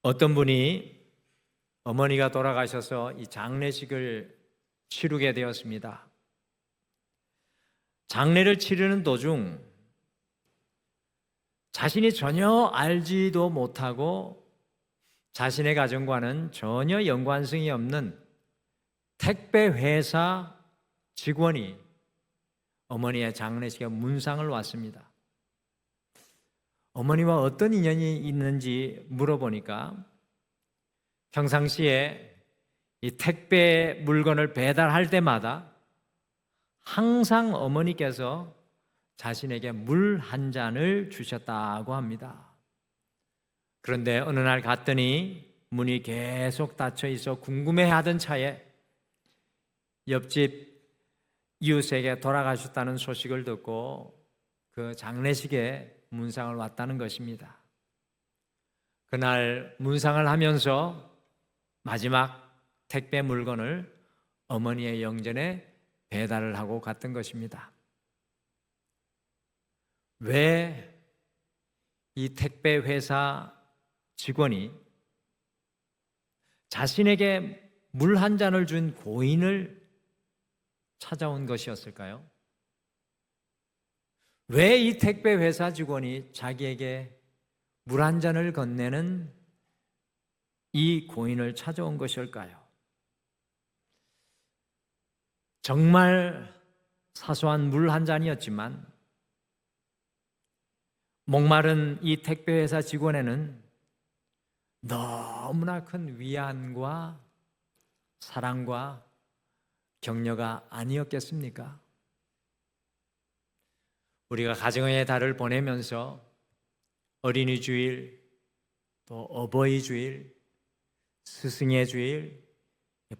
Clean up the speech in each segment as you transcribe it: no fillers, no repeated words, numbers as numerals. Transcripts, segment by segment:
어떤 분이 어머니가 돌아가셔서 이 장례식을 치르게 되었습니다. 장례를 치르는 도중 자신이 전혀 알지도 못하고 자신의 가정과는 전혀 연관성이 없는 택배 회사 직원이 어머니의 장례식에 문상을 왔습니다. 어머니와 어떤 인연이 있는지 물어보니까 평상시에 이 택배 물건을 배달할 때마다 항상 어머니께서 자신에게 물 한 잔을 주셨다고 합니다. 그런데 어느 날 갔더니 문이 계속 닫혀 있어 궁금해하던 차에 옆집 이웃에게 돌아가셨다는 소식을 듣고 그 장례식에 문상을 왔다는 것입니다. 그날 문상을 하면서 마지막 택배 물건을 어머니의 영전에 배달을 하고 갔던 것입니다. 왜 이 택배 회사 직원이 자신에게 물 한 잔을 준 고인을 찾아온 것이었을까요? 왜 이 택배 회사 직원이 자기에게 물 한 잔을 건네는 이 고인을 찾아온 것일까요? 정말 사소한 물 한 잔이었지만 목마른 이 택배 회사 직원에는 너무나 큰 위안과 사랑과 격려가 아니었겠습니까? 우리가 가정의 달을 보내면서 어린이 주일, 또 어버이 주일, 스승의 주일,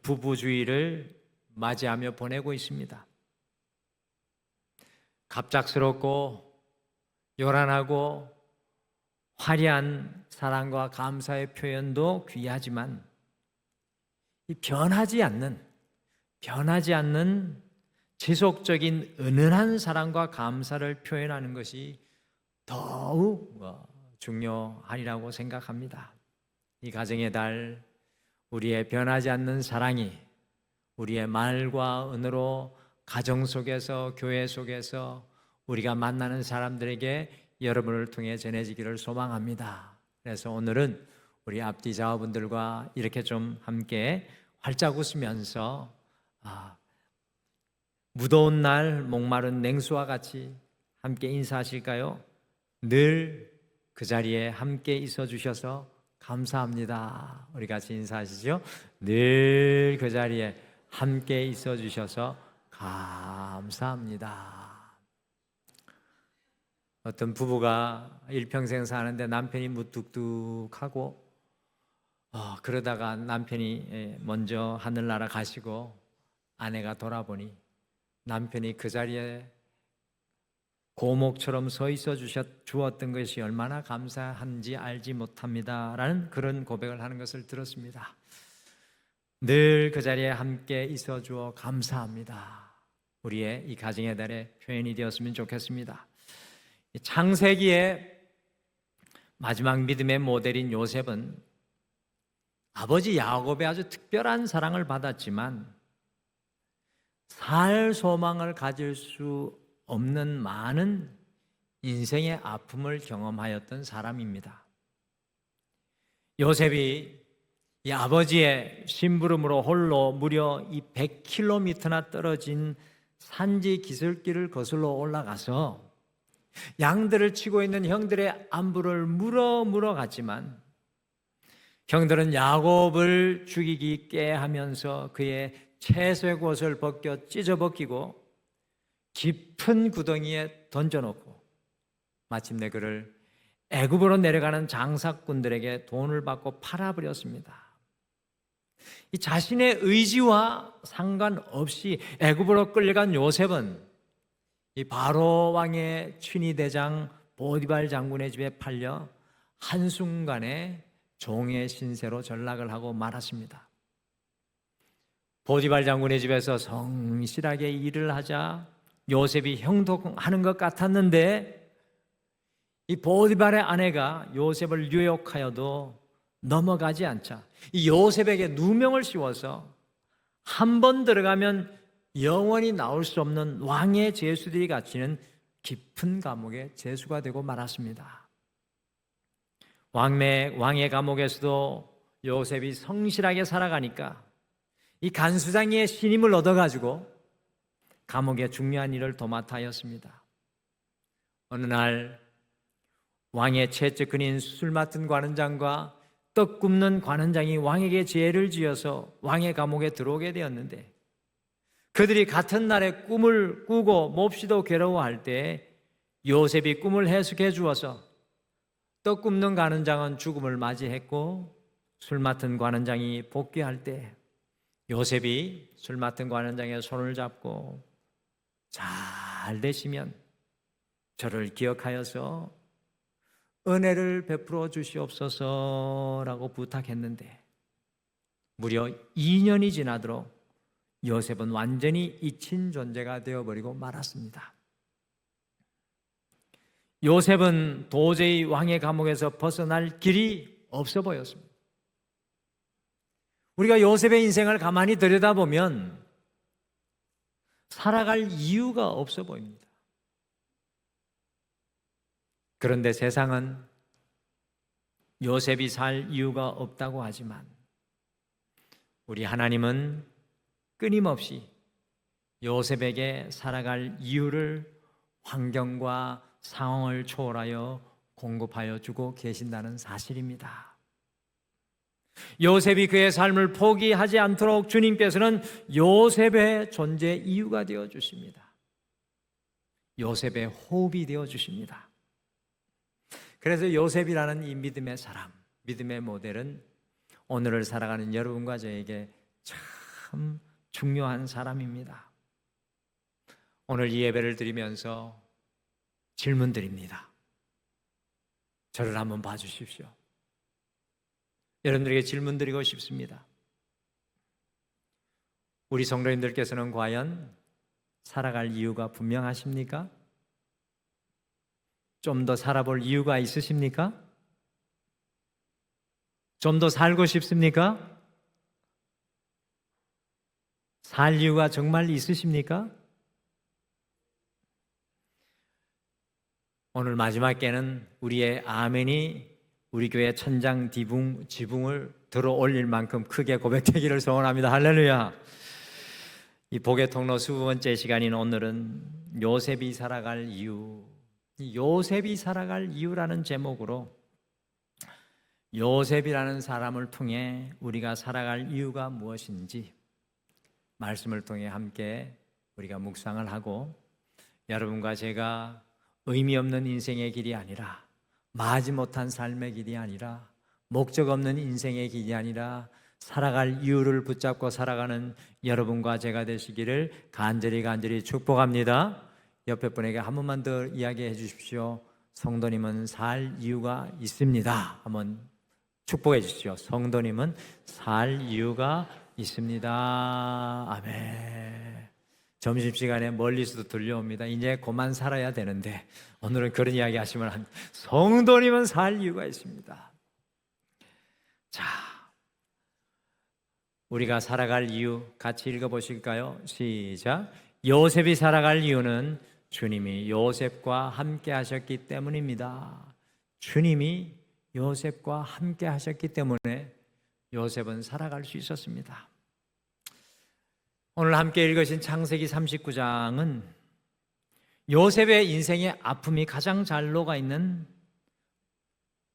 부부 주일을 맞이하며 보내고 있습니다. 갑작스럽고 요란하고 화려한 사랑과 감사의 표현도 귀하지만 이 변하지 않는 지속적인 은은한 사랑과 감사를 표현하는 것이 더욱 중요하리라고 생각합니다. 이 가정의 달, 우리의 변하지 않는 사랑이 우리의 말과 은으로 가정 속에서, 교회 속에서 우리가 만나는 사람들에게 여러분을 통해 전해지기를 소망합니다. 그래서 오늘은 우리 앞뒤 자녀분들과 이렇게 좀 함께 활짝 웃으면서 무더운 날 목마른 냉수와 같이 함께 인사하실까요? 늘 그 자리에 함께 있어 주셔서 감사합니다. 우리 같이 인사하시죠. 늘 그 자리에 함께 있어 주셔서 감사합니다. 어떤 부부가 일평생 사는데 남편이 무뚝뚝하고 그러다가 남편이 먼저 하늘나라 가시고 아내가 돌아보니 남편이 그 자리에 고목처럼 서 있어 주었던 것이 얼마나 감사한지 알지 못합니다 라는 그런 고백을 하는 것을 들었습니다. 늘 그 자리에 함께 있어 주어 감사합니다. 우리의 이 가정의 달의 표현이 되었으면 좋겠습니다. 창세기의 마지막 믿음의 모델인 요셉은 아버지 야곱의 아주 특별한 사랑을 받았지만 살 소망을 가질 수 없는 많은 인생의 아픔을 경험하였던 사람입니다. 요셉이 이 아버지의 심부름으로 홀로 무려 이 100km나 떨어진 산지 기슭길을 거슬러 올라가서 양들을 치고 있는 형들의 안부를 물어 갔지만 형들은 야곱을 죽이기 하면서 그의 채색 옷을 벗겨 찢어 벗기고 깊은 구덩이에 던져놓고 마침내 그를 애굽으로 내려가는 장사꾼들에게 돈을 받고 팔아버렸습니다. 이 자신의 의지와 상관없이 애굽으로 끌려간 요셉은 이 바로 왕의 친위대장 보디발 장군의 집에 팔려 한순간에 종의 신세로 전락을 하고 말았습니다. 보디발 장군의 집에서 성실하게 일을 하자 요셉이 형통하는 것 같았는데 이 보디발의 아내가 요셉을 유혹하여도 넘어가지 않자 이 요셉에게 누명을 씌워서 한 번 들어가면 영원히 나올 수 없는 왕의 죄수들이 갇히는 깊은 감옥의 죄수가 되고 말았습니다. 왕의 감옥에서도 요셉이 성실하게 살아가니까 이 간수장의 신임을 얻어가지고 감옥의 중요한 일을 도맡아 하였습니다. 어느 날 왕의 최측근인 술 맡은 관원장과 떡 굽는 관원장이 왕에게 죄를 지어서 왕의 감옥에 들어오게 되었는데 그들이 같은 날에 꿈을 꾸고 몹시도 괴로워할 때 요셉이 꿈을 해석해 주어서 떡 굽는 관원장은 죽음을 맞이했고 술 맡은 관원장이 복귀할 때 요셉이 술 맡은 관원장의 손을 잡고 잘 되시면 저를 기억하여서 은혜를 베풀어 주시옵소서라고 부탁했는데 무려 2년이 지나도록 요셉은 완전히 잊힌 존재가 되어버리고 말았습니다. 요셉은 도저히 왕의 감옥에서 벗어날 길이 없어 보였습니다. 우리가 요셉의 인생을 가만히 들여다보면 살아갈 이유가 없어 보입니다. 그런데 세상은 요셉이 살 이유가 없다고 하지만 우리 하나님은 끊임없이 요셉에게 살아갈 이유를 환경과 상황을 초월하여 공급하여 주고 계신다는 사실입니다. 요셉이 그의 삶을 포기하지 않도록 주님께서는 요셉의 존재 이유가 되어 주십니다. 요셉의 호흡이 되어 주십니다. 그래서 요셉이라는 이 믿음의 사람, 믿음의 모델은 오늘을 살아가는 여러분과 저에게 참 중요한 사람입니다. 오늘 이 예배를 드리면서 질문 드립니다. 저를 한번 봐주십시오. 여러분들에게 질문 드리고 싶습니다. 우리 성도님들께서는 과연 살아갈 이유가 분명하십니까? 좀 더 살아볼 이유가 있으십니까? 좀 더 살고 싶습니까? 살 이유가 정말 있으십니까? 오늘 마지막 때는 우리의 아멘이 우리 교회 천장 지붕을 들어 올릴 만큼 크게 고백되기를 소원합니다. 할렐루야. 이 복의 통로 20번째 시간인 오늘은 요셉이 살아갈 이유, 요셉이 살아갈 이유라는 제목으로 요셉이라는 사람을 통해 우리가 살아갈 이유가 무엇인지 말씀을 통해 함께 우리가 묵상을 하고 여러분과 제가 의미 없는 인생의 길이 아니라 마지못한 삶의 길이 아니라 목적 없는 인생의 길이 아니라 살아갈 이유를 붙잡고 살아가는 여러분과 제가 되시기를 간절히 축복합니다. 옆에 분에게 한 번만 더 이야기해 주십시오. 성도님은 살 이유가 있습니다. 한번 축복해 주십시오. 성도님은 살 이유가 있습니다. 아멘. 점심시간에 멀리서도 들려옵니다. 이제 그만 살아야 되는데 오늘은 그런 이야기 하시면 합니다. 성도님은 살 이유가 있습니다. 자, 우리가 살아갈 이유 같이 읽어보실까요? 시작. 요셉이 살아갈 이유는 주님이 요셉과 함께 하셨기 때문입니다. 주님이 요셉과 함께 하셨기 때문에 요셉은 살아갈 수 있었습니다. 오늘 함께 읽으신 창세기 39장은 요셉의 인생의 아픔이 가장 잘 녹아있는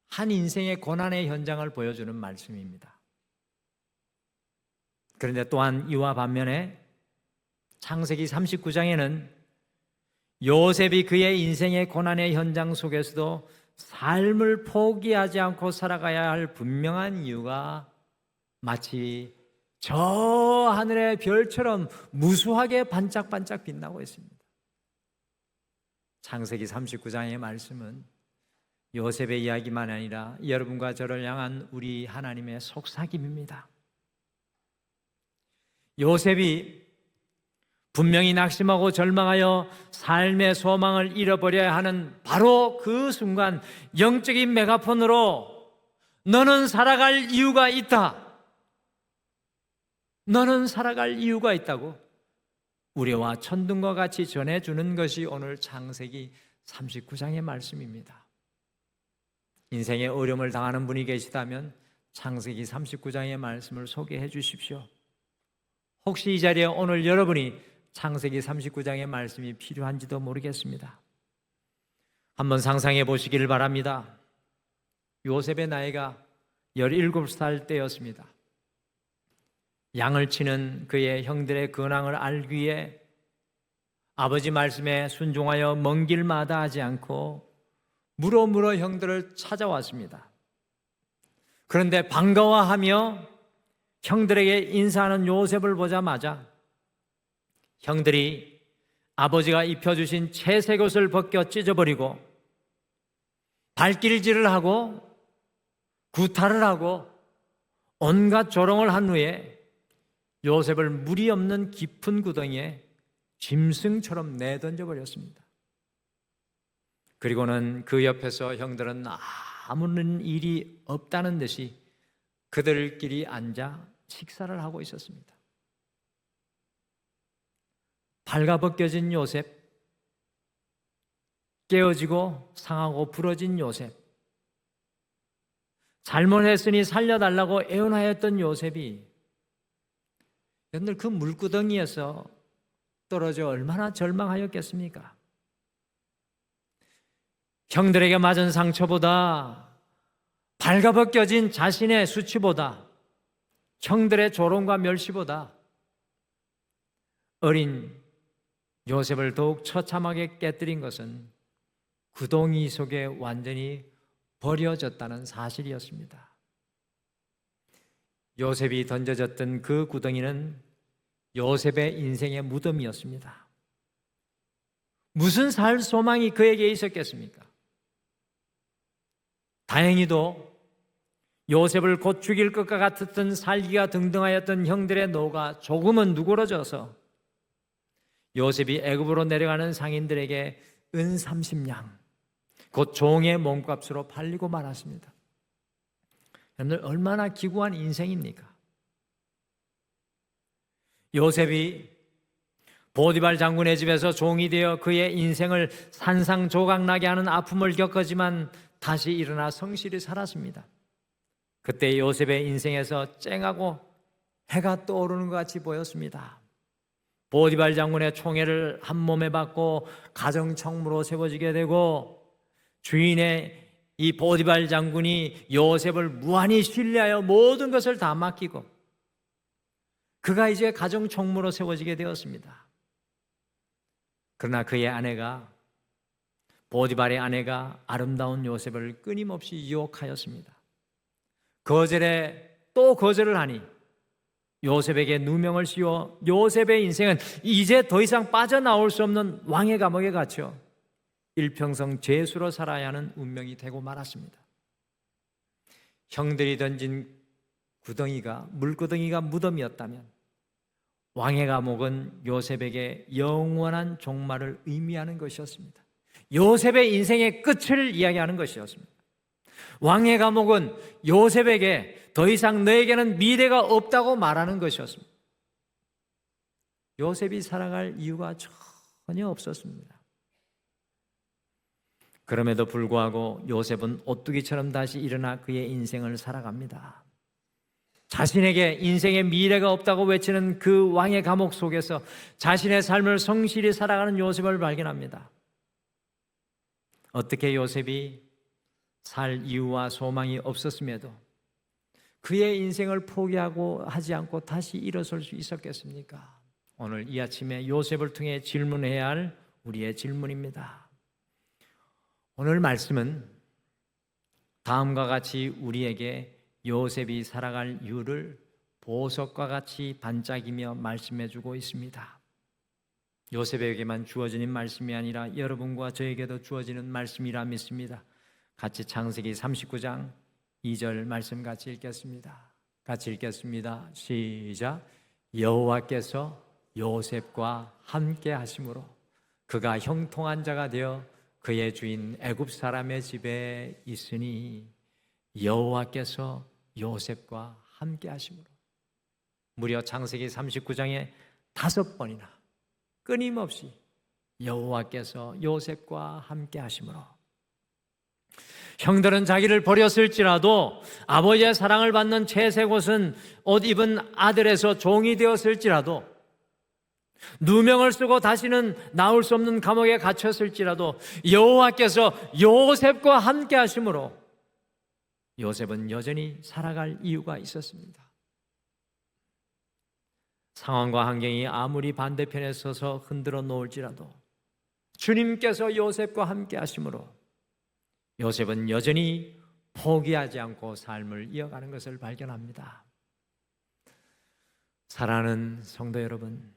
한 인생의 고난의 현장을 보여주는 말씀입니다. 그런데 또한 이와 반면에 창세기 39장에는 요셉이 그의 인생의 고난의 현장 속에서도 삶을 포기하지 않고 살아가야 할 분명한 이유가 마치 저 하늘의 별처럼 무수하게 반짝반짝 빛나고 있습니다. 창세기 39장의 말씀은 요셉의 이야기만 아니라 여러분과 저를 향한 우리 하나님의 속삭임입니다. 요셉이 분명히 낙심하고 절망하여 삶의 소망을 잃어버려야 하는 바로 그 순간 영적인 메가폰으로 너는 살아갈 이유가 있다. 너는 살아갈 이유가 있다고 우리와 천둥과 같이 전해주는 것이 오늘 창세기 39장의 말씀입니다. 인생의 어려움을 당하는 분이 계시다면 창세기 39장의 말씀을 소개해 주십시오. 혹시 이 자리에 오늘 여러분이 창세기 39장의 말씀이 필요한지도 모르겠습니다. 한번 상상해 보시기를 바랍니다. 요셉의 나이가 17살 때였습니다. 양을 치는 그의 형들의 근황을 알기 위해 아버지 말씀에 순종하여 먼 길마다 하지 않고 물어 형들을 찾아왔습니다. 그런데 반가워하며 형들에게 인사하는 요셉을 보자마자 형들이 아버지가 입혀주신 채색 옷을 벗겨 찢어버리고 발길질을 하고 구타를 하고 온갖 조롱을 한 후에 요셉을 물이 없는 깊은 구덩이에 짐승처럼 내던져 버렸습니다. 그리고는 그 옆에서 형들은 아무런 일이 없다는 듯이 그들끼리 앉아 식사를 하고 있었습니다. 발가벗겨진 요셉, 깨어지고 상하고 부러진 요셉, 잘못했으니 살려달라고 애원하였던 요셉이 여러분들 그 물구덩이에서 떨어져 얼마나 절망하였겠습니까? 형들에게 맞은 상처보다 발가벗겨진 자신의 수치보다 형들의 조롱과 멸시보다 어린 요셉을 더욱 처참하게 깨뜨린 것은 구덩이 속에 완전히 버려졌다는 사실이었습니다. 요셉이 던져졌던 그 구덩이는 요셉의 인생의 무덤이었습니다. 무슨 살 소망이 그에게 있었겠습니까? 다행히도 요셉을 곧 죽일 것과 같았던 살기가 등등하였던 형들의 노가 조금은 누그러져서 요셉이 애굽으로 내려가는 상인들에게 은 30냥, 곧 종의 몸값으로 팔리고 말았습니다. 여러분들 얼마나 기구한 인생입니까? 요셉이 보디발 장군의 집에서 종이 되어 그의 인생을 산상조각나게 하는 아픔을 겪었지만 다시 일어나 성실히 살았습니다. 그때 요셉의 인생에서 쨍하고 해가 떠오르는 것 같이 보였습니다. 보디발 장군의 총애를 한 몸에 받고 가정청무로 세워지게 되고 주인의 이 보디발 장군이 요셉을 무한히 신뢰하여 모든 것을 다 맡기고 그가 이제 가정총무로 세워지게 되었습니다. 그러나 그의 아내가 보디발의 아내가 아름다운 요셉을 끊임없이 유혹하였습니다. 거절에 또 거절을 하니 요셉에게 누명을 씌워 요셉의 인생은 이제 더 이상 빠져나올 수 없는 왕의 감옥에 갇혀 일평생 죄수로 살아야 하는 운명이 되고 말았습니다. 형들이 던진 구덩이가 물구덩이가 무덤이었다면 왕의 감옥은 요셉에게 영원한 종말을 의미하는 것이었습니다. 요셉의 인생의 끝을 이야기하는 것이었습니다. 왕의 감옥은 요셉에게 더 이상 너에게는 미래가 없다고 말하는 것이었습니다. 요셉이 살아갈 이유가 전혀 없었습니다. 그럼에도 불구하고 요셉은 오뚜기처럼 다시 일어나 그의 인생을 살아갑니다. 자신에게 인생의 미래가 없다고 외치는 그 왕의 감옥 속에서 자신의 삶을 성실히 살아가는 요셉을 발견합니다. 어떻게 요셉이 살 이유와 소망이 없었음에도 그의 인생을 포기하고 하지 않고 다시 일어설 수 있었겠습니까? 오늘 이 아침에 요셉을 통해 질문해야 할 우리의 질문입니다. 오늘 말씀은 다음과 같이 우리에게 요셉이 살아갈 이유를 보석과 같이 반짝이며 말씀해주고 있습니다. 요셉에게만 주어지는 말씀이 아니라 여러분과 저에게도 주어지는 말씀이라 믿습니다. 같이 창세기 39장 2절 말씀 같이 읽겠습니다. 같이 읽겠습니다. 시작. 여호와께서 요셉과 함께 하심으로 그가 형통한 자가 되어 그의 주인 애굽 사람의 집에 있으니 여호와께서 요셉과 함께 하심으로. 무려 창세기 39장에 5번이나 끊임없이 여호와께서 요셉과 함께 하심으로. 형들은 자기를 버렸을지라도 아버지의 사랑을 받는 채색옷은 옷 입은 아들에서 종이 되었을지라도 누명을 쓰고 다시는 나올 수 없는 감옥에 갇혔을지라도 여호와께서 요셉과 함께 하심으로 요셉은 여전히 살아갈 이유가 있었습니다. 상황과 환경이 아무리 반대편에 서서 흔들어 놓을지라도 주님께서 요셉과 함께 하심으로 요셉은 여전히 포기하지 않고 삶을 이어가는 것을 발견합니다. 사랑하는 성도 여러분,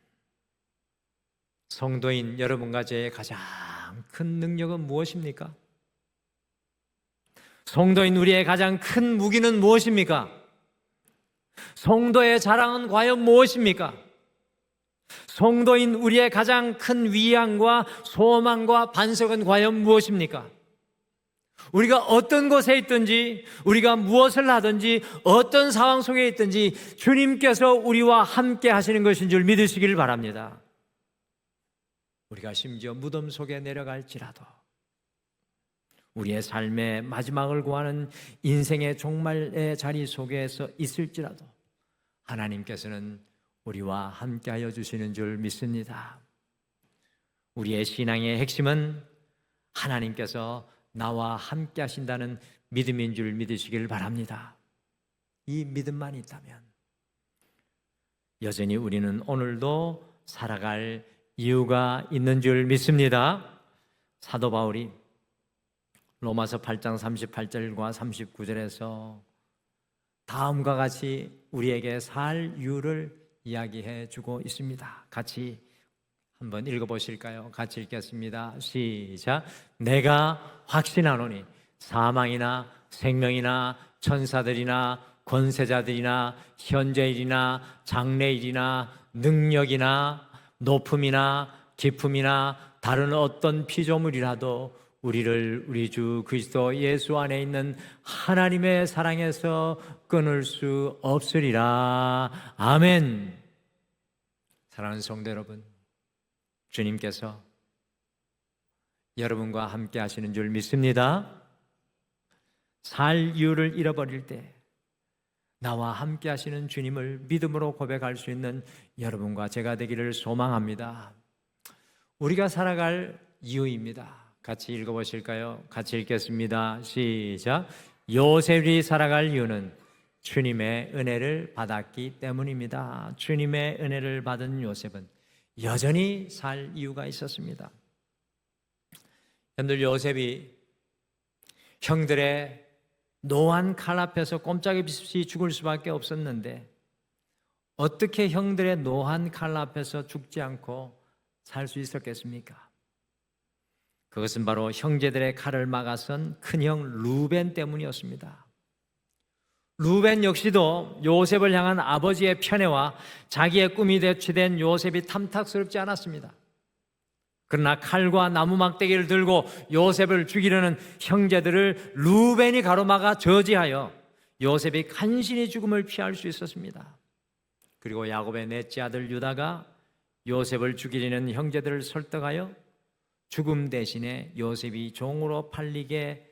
성도인 여러분과 저의 가장 큰 능력은 무엇입니까? 성도인 우리의 가장 큰 무기는 무엇입니까? 성도의 자랑은 과연 무엇입니까? 성도인 우리의 가장 큰 위안과 소망과 반석은 과연 무엇입니까? 우리가 어떤 곳에 있든지, 우리가 무엇을 하든지, 어떤 상황 속에 있든지 주님께서 우리와 함께 하시는 것인 줄 믿으시길 바랍니다. 우리가 심지어 무덤 속에 내려갈지라도, 우리의 삶의 마지막을 구하는 인생의 종말의 자리 속에서 있을지라도 하나님께서는 우리와 함께하여 주시는 줄 믿습니다. 우리의 신앙의 핵심은 하나님께서 나와 함께 하신다는 믿음인 줄 믿으시길 바랍니다. 이 믿음만 있다면 여전히 우리는 오늘도 살아갈 이유가 있는 줄 믿습니다. 사도 바울이 로마서 8장 38절과 39절에서 다음과 같이 우리에게 살 이유를 이야기해 주고 있습니다. 같이 한번 읽어보실까요? 같이 읽겠습니다. 시작. 내가 확신하노니 사망이나 생명이나 천사들이나 권세자들이나 현재일이나 장래일이나 능력이나 높음이나 깊음이나 다른 어떤 피조물이라도 우리를 우리 주 그리스도 예수 안에 있는 하나님의 사랑에서 끊을 수 없으리라. 아멘. 사랑하는 성도 여러분, 주님께서 여러분과 함께 하시는 줄 믿습니다. 살 이유를 잃어버릴 때 나와 함께 하시는 주님을 믿음으로 고백할 수 있는 여러분과 제가 되기를 소망합니다. 우리가 살아갈 이유입니다. 같이 읽어보실까요? 같이 읽겠습니다. 시작. 요셉이 살아갈 이유는 주님의 은혜를 받았기 때문입니다. 주님의 은혜를 받은 요셉은 여전히 살 이유가 있었습니다. 여러분들, 요셉이 형들의 노한 칼 앞에서 꼼짝없이 죽을 수밖에 없었는데 어떻게 형들의 노한 칼 앞에서 죽지 않고 살 수 있었겠습니까? 그것은 바로 형제들의 칼을 막아선 큰형 루벤 때문이었습니다. 루벤 역시도 요셉을 향한 아버지의 편애와 자기의 꿈이 대치된 요셉이 탐탁스럽지 않았습니다. 그러나 칼과 나무 막대기를 들고 요셉을 죽이려는 형제들을 루벤이 가로막아 저지하여 요셉이 간신히 죽음을 피할 수 있었습니다. 그리고 야곱의 넷째 아들 유다가 요셉을 죽이려는 형제들을 설득하여 죽음 대신에 요셉이 종으로 팔리게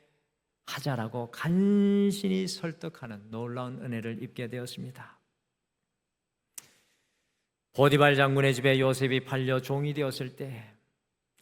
하자라고 간신히 설득하는 놀라운 은혜를 입게 되었습니다. 보디발 장군의 집에 요셉이 팔려 종이 되었을 때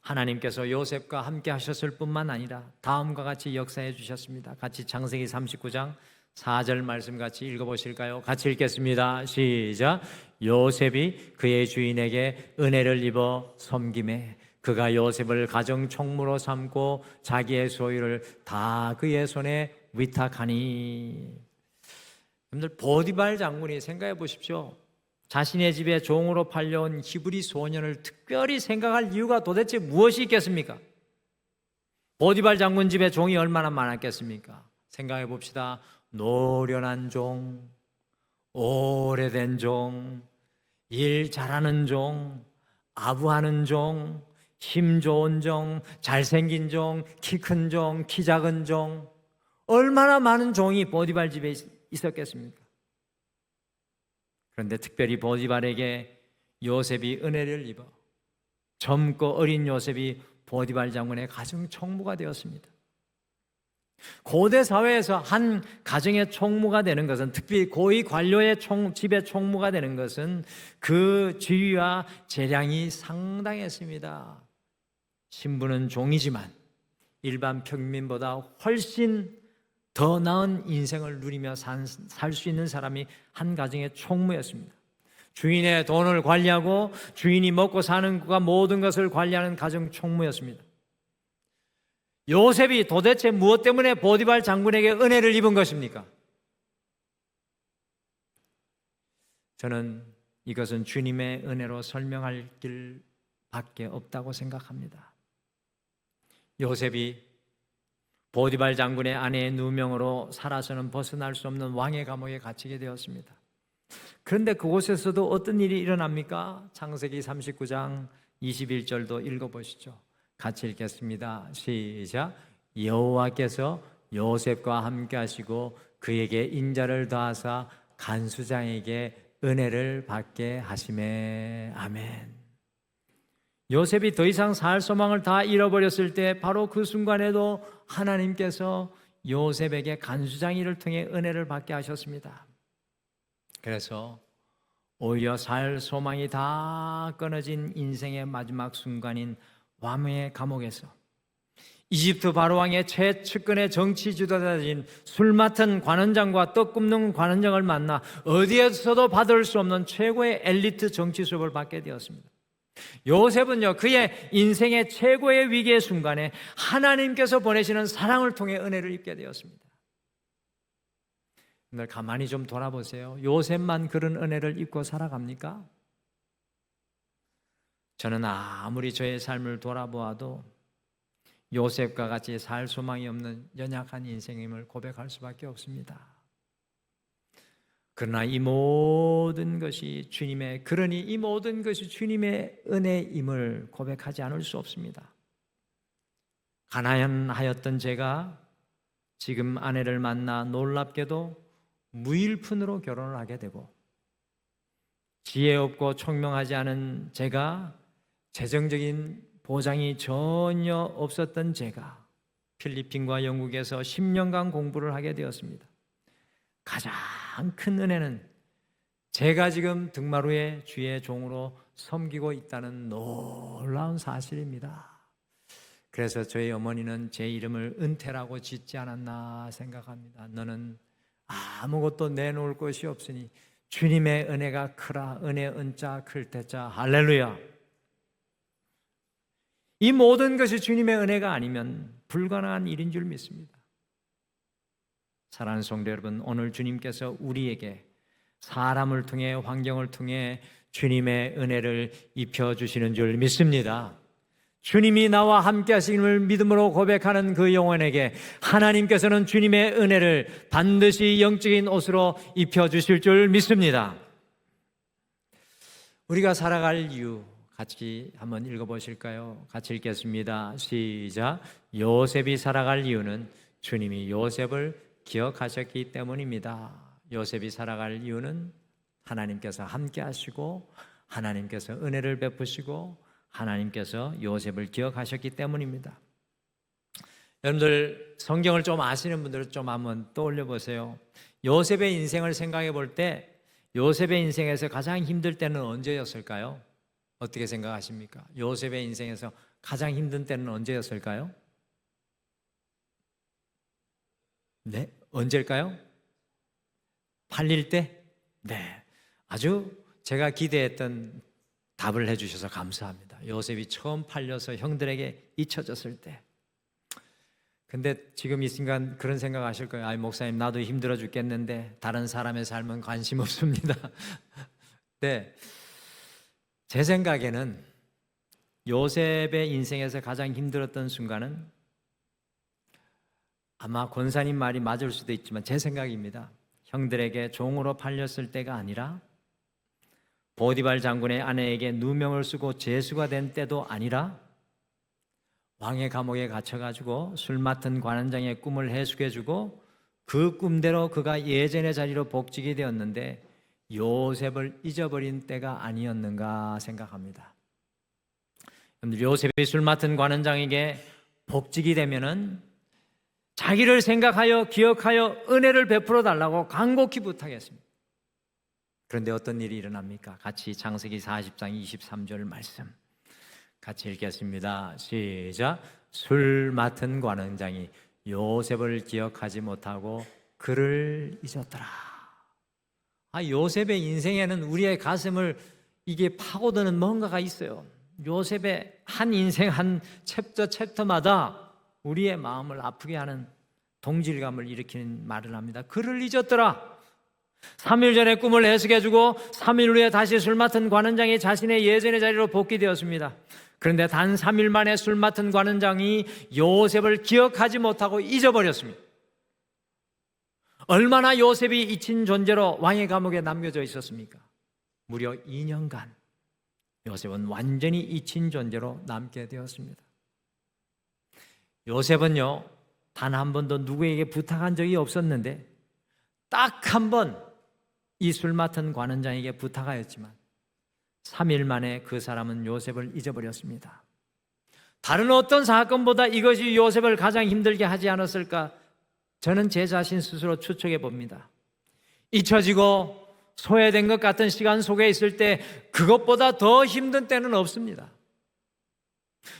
하나님께서 요셉과 함께 하셨을 뿐만 아니라 다음과 같이 역사해 주셨습니다. 같이 창세기 39장 4절 말씀 같이 읽어보실까요? 같이 읽겠습니다. 시작. 요셉이 그의 주인에게 은혜를 입어 섬김에 그가 요셉을 가정 총무로 삼고 자기의 소유를 다 그의 손에 위탁하니. 여러분들, 보디발 장군이 생각해 보십시오. 자신의 집에 종으로 팔려온 히브리 소년을 특별히 생각할 이유가 도대체 무엇이 있겠습니까? 보디발 장군 집에 종이 얼마나 많았겠습니까? 생각해 봅시다. 노련한 종, 오래된 종, 일 잘하는 종, 아부하는 종, 힘 좋은 종, 잘생긴 종, 키 큰 종, 키 작은 종, 얼마나 많은 종이 보디발 집에 있었겠습니까? 그런데 특별히 보디발에게 요셉이 은혜를 입어 젊고 어린 요셉이 보디발 장군의 가정 총무가 되었습니다. 고대 사회에서 한 가정의 총무가 되는 것은, 특히 고위 관료의 집의 총무가 되는 것은 그 지위와 재량이 상당했습니다. 신부는 종이지만 일반 평민보다 훨씬 더 나은 인생을 누리며 살 수 있는 사람이 한 가정의 총무였습니다. 주인의 돈을 관리하고 주인이 먹고 사는 것과 모든 것을 관리하는 가정 총무였습니다. 요셉이 도대체 무엇 때문에 보디발 장군에게 은혜를 입은 것입니까? 저는 이것은 주님의 은혜로 설명할 길밖에 없다고 생각합니다. 요셉이 보디발 장군의 아내의 누명으로 살아서는 벗어날 수 없는 왕의 감옥에 갇히게 되었습니다. 그런데 그곳에서도 어떤 일이 일어납니까? 창세기 39장 21절도 읽어보시죠. 같이 읽겠습니다. 시작. 여호와께서 요셉과 함께 하시고 그에게 인자를 더하사 간수장에게 은혜를 받게 하시매. 아멘. 요셉이 더 이상 살 소망을 다 잃어버렸을 때 바로 그 순간에도 하나님께서 요셉에게 간수장 일을 통해 은혜를 받게 하셨습니다. 그래서 오히려 살 소망이 다 끊어진 인생의 마지막 순간인 왕의 감옥에서 이집트 바로왕의 최측근의 정치 지도자인 술 맡은 관원장과 떡 굽는 관원장을 만나 어디에서도 받을 수 없는 최고의 엘리트 정치 수업을 받게 되었습니다. 요셉은요, 그의 인생의 최고의 위기의 순간에 하나님께서 보내시는 사랑을 통해 은혜를 입게 되었습니다. 오늘 가만히 좀 돌아보세요. 요셉만 그런 은혜를 입고 살아갑니까? 저는 아무리 저의 삶을 돌아보아도 요셉과 같이 살 소망이 없는 연약한 인생임을 고백할 수밖에 없습니다. 그러나 이 모든 것이 주님의 은혜임을 고백하지 않을 수 없습니다. 가난하였던 제가 지금 아내를 만나 놀랍게도 무일푼으로 결혼을 하게 되고, 지혜 없고 총명하지 않은 제가, 재정적인 보장이 전혀 없었던 제가 필리핀과 영국에서 10년간 공부를 하게 되었습니다. 가장 큰 은혜는 제가 지금 등마루의 주의 종으로 섬기고 있다는 놀라운 사실입니다. 그래서 저희 어머니는 제 이름을 은태라고 짓지 않았나 생각합니다. 너는 아무것도 내놓을 것이 없으니 주님의 은혜가 크라. 은혜 은자 클 때자. 할렐루야. 이 모든 것이 주님의 은혜가 아니면 불가능한 일인 줄 믿습니다. 사랑하는 성도 여러분, 오늘 주님께서 우리에게 사람을 통해, 환경을 통해 주님의 은혜를 입혀주시는 줄 믿습니다. 주님이 나와 함께 하심을 믿음으로 고백하는 그 영혼에게 하나님께서는 주님의 은혜를 반드시 영적인 옷으로 입혀주실 줄 믿습니다. 우리가 살아갈 이유 같이 한번 읽어보실까요? 같이 읽겠습니다. 시작. 요셉이 살아갈 이유는 주님이 요셉을 기억하셨기 때문입니다. 요셉이 살아갈 이유는 하나님께서 함께 하시고 하나님께서 은혜를 베푸시고 하나님께서 요셉을 기억하셨기 때문입니다. 여러분들 성경을 좀 아시는 분들은 좀 한번 떠올려 보세요. 요셉의 인생을 생각해 볼 때 요셉의 인생에서 가장 힘들 때는 언제였을까요? 어떻게 생각하십니까? 요셉의 인생에서 가장 힘든 때는 언제였을까요? 네, 언제일까요? 팔릴 때? 네, 아주 제가 기대했던 답을 해주셔서 감사합니다. 요셉이 처음 팔려서 형들에게 잊혀졌을 때. 근데 지금 이 순간 그런 생각 하실 거예요. 아이 목사님, 나도 힘들어 죽겠는데 다른 사람의 삶은 관심 없습니다. 네, 제 생각에는 요셉의 인생에서 가장 힘들었던 순간은 아마 권사님 말이 맞을 수도 있지만 제 생각입니다. 형들에게 종으로 팔렸을 때가 아니라 보디발 장군의 아내에게 누명을 쓰고 죄수가 된 때도 아니라 왕의 감옥에 갇혀가지고 술 맡은 관원장의 꿈을 해숙해주고 그 꿈대로 그가 예전의 자리로 복직이 되었는데 요셉을 잊어버린 때가 아니었는가 생각합니다. 요셉이 술 맡은 관원장에게 복직이 되면은 자기를 생각하여 기억하여 은혜를 베풀어 달라고 간곡히 부탁했습니다. 그런데 어떤 일이 일어납니까? 같이 창세기 40장 23절 말씀 같이 읽겠습니다. 시작. 술 맡은 관원장이 요셉을 기억하지 못하고 그를 잊었더라. 요셉의 인생에는 우리의 가슴을 이게 파고드는 뭔가가 있어요. 요셉의 한 인생 한 챕터마다 우리의 마음을 아프게 하는 동질감을 일으키는 말을 합니다. 그를 잊었더라. 3일 전에 꿈을 해석해주고 3일 후에 다시 술 맡은 관원장이 자신의 예전의 자리로 복귀되었습니다. 그런데 단 3일 만에 술 맡은 관원장이 요셉을 기억하지 못하고 잊어버렸습니다. 얼마나 요셉이 잊힌 존재로 왕의 감옥에 남겨져 있었습니까? 무려 2년간 요셉은 완전히 잊힌 존재로 남게 되었습니다. 요셉은요, 단 한 번도 누구에게 부탁한 적이 없었는데 딱 한 번 이 술 맡은 관원장에게 부탁하였지만 3일 만에 그 사람은 요셉을 잊어버렸습니다. 다른 어떤 사건보다 이것이 요셉을 가장 힘들게 하지 않았을까? 저는 제 자신 스스로 추측해 봅니다. 잊혀지고 소외된 것 같은 시간 속에 있을 때 그것보다 더 힘든 때는 없습니다.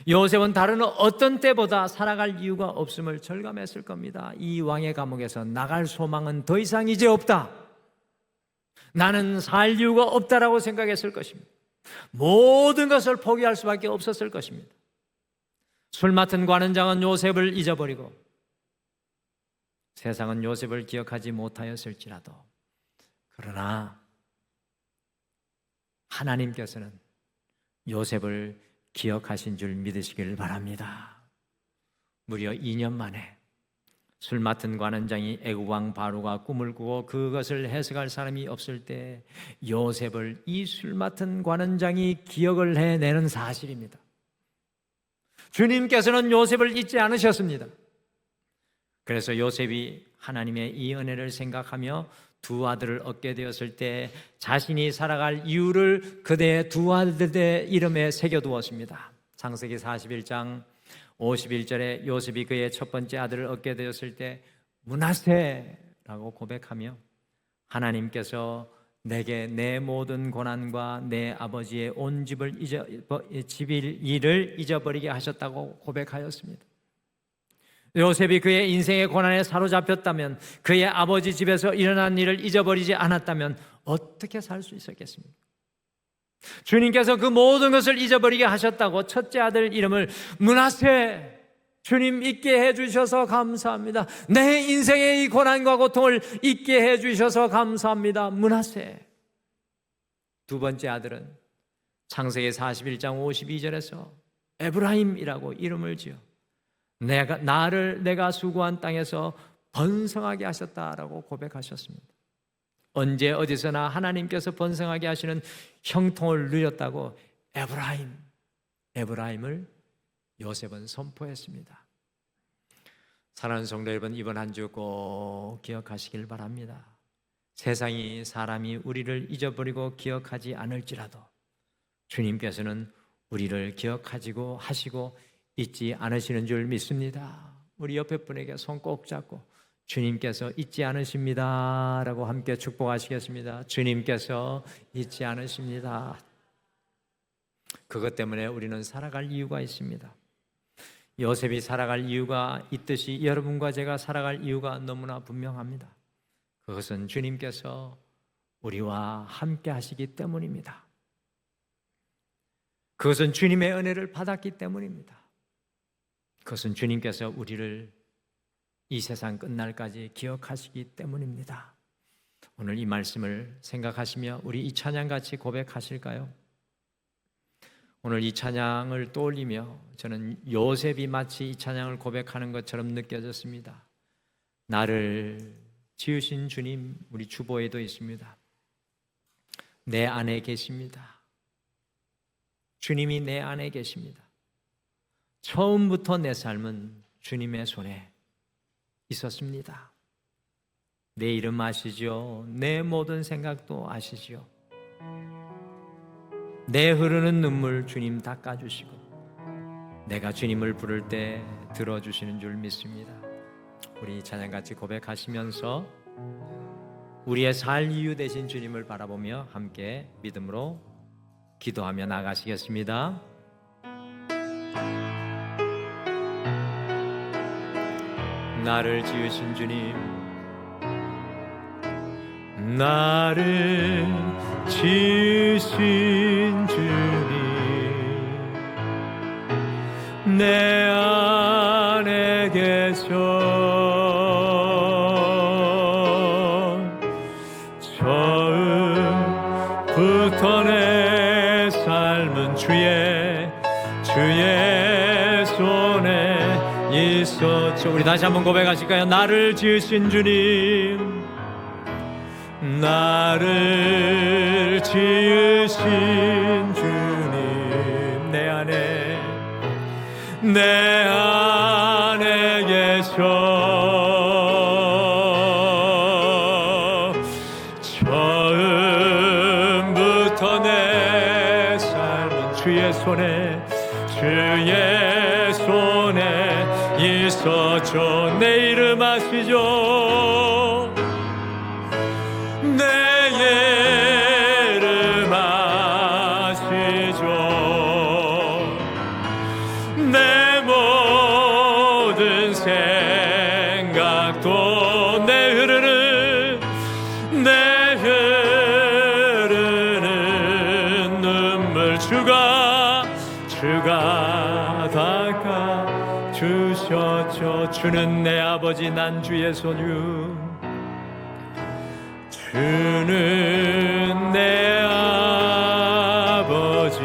요셉은 다른 어떤 때보다 살아갈 이유가 없음을 절감했을 겁니다. 이 왕의 감옥에서 나갈 소망은 더 이상 이제 없다. 나는 살 이유가 없다라고 생각했을 것입니다. 모든 것을 포기할 수밖에 없었을 것입니다. 술 맡은 관원장은 요셉을 잊어버리고 세상은 요셉을 기억하지 못하였을지라도 그러나 하나님께서는 요셉을 기억하신 줄 믿으시길 바랍니다. 무려 2년 만에 술 맡은 관원장이 애국왕 바로가 꿈을 꾸고 그것을 해석할 사람이 없을 때 요셉을 이 술 맡은 관원장이 기억을 해내는 사실입니다. 주님께서는 요셉을 잊지 않으셨습니다. 그래서 요셉이 하나님의 이 은혜를 생각하며 두 아들을 얻게 되었을 때 자신이 살아갈 이유를 그대의 두 아들의 이름에 새겨두었습니다. 창세기 41장 51절에 요셉이 그의 첫 번째 아들을 얻게 되었을 때 므낫세라고 고백하며 하나님께서 내게 내 모든 고난과 내 아버지의 온 집을 일을 잊어버리게 하셨다고 고백하였습니다. 요셉이 그의 인생의 고난에 사로잡혔다면, 그의 아버지 집에서 일어난 일을 잊어버리지 않았다면 어떻게 살 수 있었겠습니까? 주님께서 그 모든 것을 잊어버리게 하셨다고 첫째 아들 이름을 므낫세, 주님 잊게 해주셔서 감사합니다. 내 인생의 이 고난과 고통을 잊게 해주셔서 감사합니다. 므낫세. 두 번째 아들은 창세기 41장 52절에서 에브라임이라고 이름을 지어 나를 내가 수고한 땅에서 번성하게 하셨다라고 고백하셨습니다. 언제 어디서나 하나님께서 번성하게 하시는 형통을 누렸다고 에브라임을 요셉은 선포했습니다. 사랑하는 성도 여러분, 이번 한 주 꼭 기억하시길 바랍니다. 세상이 사람이 우리를 잊어버리고 기억하지 않을지라도 주님께서는 우리를 기억하시고 하시고 잊지 않으시는 줄 믿습니다. 우리 옆에 분에게 손 꼭 잡고 주님께서 잊지 않으십니다 라고 함께 축복하시겠습니다. 주님께서 잊지 않으십니다. 그것 때문에 우리는 살아갈 이유가 있습니다. 요셉이 살아갈 이유가 있듯이 여러분과 제가 살아갈 이유가 너무나 분명합니다. 그것은 주님께서 우리와 함께 하시기 때문입니다. 그것은 주님의 은혜를 받았기 때문입니다. 그것은 주님께서 우리를 이 세상 끝날까지 기억하시기 때문입니다. 오늘 이 말씀을 생각하시며 우리 이 찬양 같이 고백하실까요? 오늘 이 찬양을 떠올리며 저는 요셉이 마치 이 찬양을 고백하는 것처럼 느껴졌습니다. 나를 지으신 주님, 우리 주보에도 있습니다. 내 안에 계십니다. 주님이 내 안에 계십니다. 처음부터 내 삶은 주님의 손에 있었습니다. 내 이름 아시죠? 내 모든 생각도 아시죠? 내 흐르는 눈물 주님 닦아주시고 내가 주님을 부를 때 들어주시는 줄 믿습니다. 우리 찬양같이 고백하시면서 우리의 살 이유 되신 주님을 바라보며 함께 믿음으로 기도하며 나가시겠습니다. 나를 지으신 주님, 나를 지으신 주님, 내 안에 계셔 처음부터 내 삶은 주의 손에 있었죠. 우리 다시 한번 고백하실까요? 나를 지으신 주님, 나를 지으신 주님, 내 안에 계셔 처음부터 내 삶은 주의 손에 있었죠. 내 이름 아시죠? 내 이름 아시죠? 내 모든 생각도 내 흐르는 눈물 주가 닦아 주셨죠. 주는 내 아버지, 난 주의 소유. 주는 내 아버지,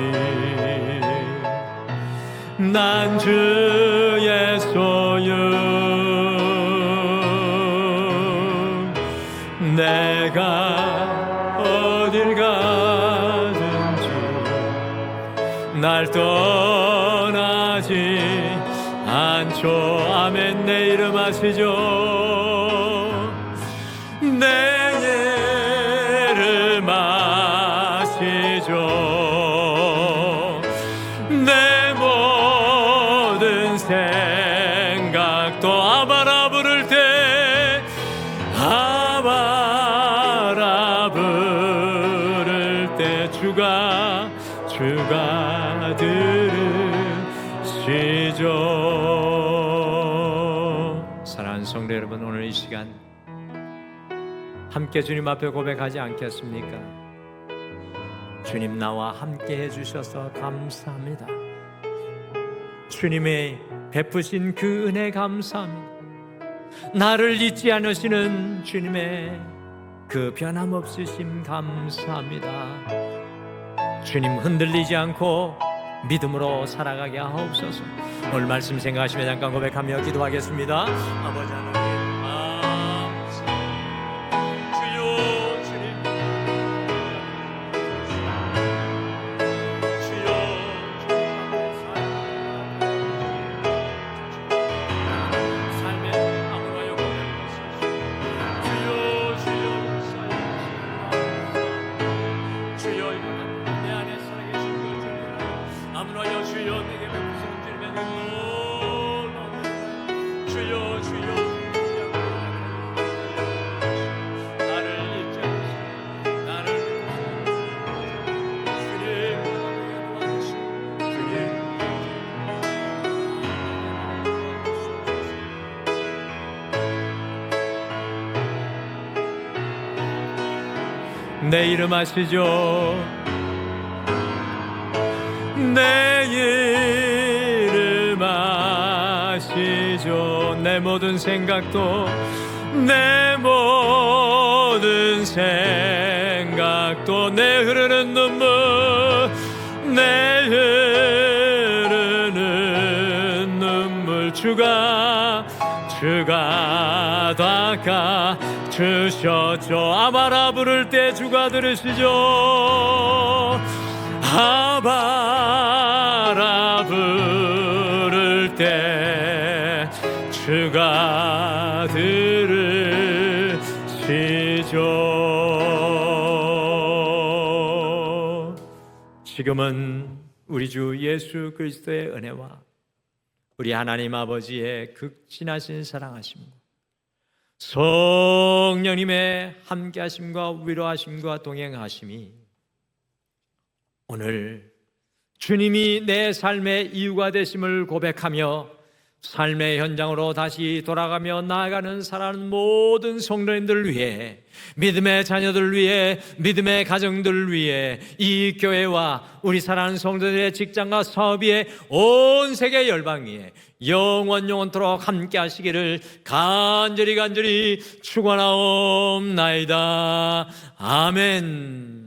난 주의 소유. 내가 어딜 가든지 날 떠나지 않죠. 아멘. 내 이름 아시죠? 내 이름 아시죠? 내 모든 생각도 아바라 부를 때 주가 들으시죠. 사랑하는 성도 여러분, 오늘 이 시간 함께 주님 앞에 고백하지 않겠습니까? 주님, 나와 함께 해주셔서 감사합니다. 주님의 베푸신 그 은혜 감사합니다. 나를 잊지 않으시는 주님의 그 변함없으심 감사합니다. 주님, 흔들리지 않고 믿음으로 살아가게 하옵소서. 오늘 말씀 생각하시며 잠깐 고백하며 기도하겠습니다. 아버지 하나님, 주여 주님, 주여 삶의 아무라요 고백하소서. 주여 주여 주여 내 안에 살아계신 그 주님, 아무라요 주여 내게 베푸시는 주님의 눈물, 주여 주여 나를 잊지 않으시고 나를 주님 내 이름 아시죠? 내 이름 아시죠? 내 모든 생각도 내 모든 생각도 내 흐르는 눈물 내 흐르는 눈물 주가 닦아 주셨죠. 아바라 부를 때 주가 들으시죠. 아바라 부를 주가 들으시죠. 지금은 우리 주 예수 그리스도의 은혜와 우리 하나님 아버지의 극진하신 사랑하심과 성령님의 함께하심과 위로하심과 동행하심이 오늘 주님이 내 삶의 이유가 되심을 고백하며 삶의 현장으로 다시 돌아가며 나아가는 살아가는 모든 성도님들을 위해, 믿음의 자녀들을 위해, 믿음의 가정들을 위해, 이 교회와 우리 사랑하는 성도들의 직장과 사업 위에 온 세계 열방위에 영원토록 함께 하시기를 간절히 축원하옵나이다. 아멘.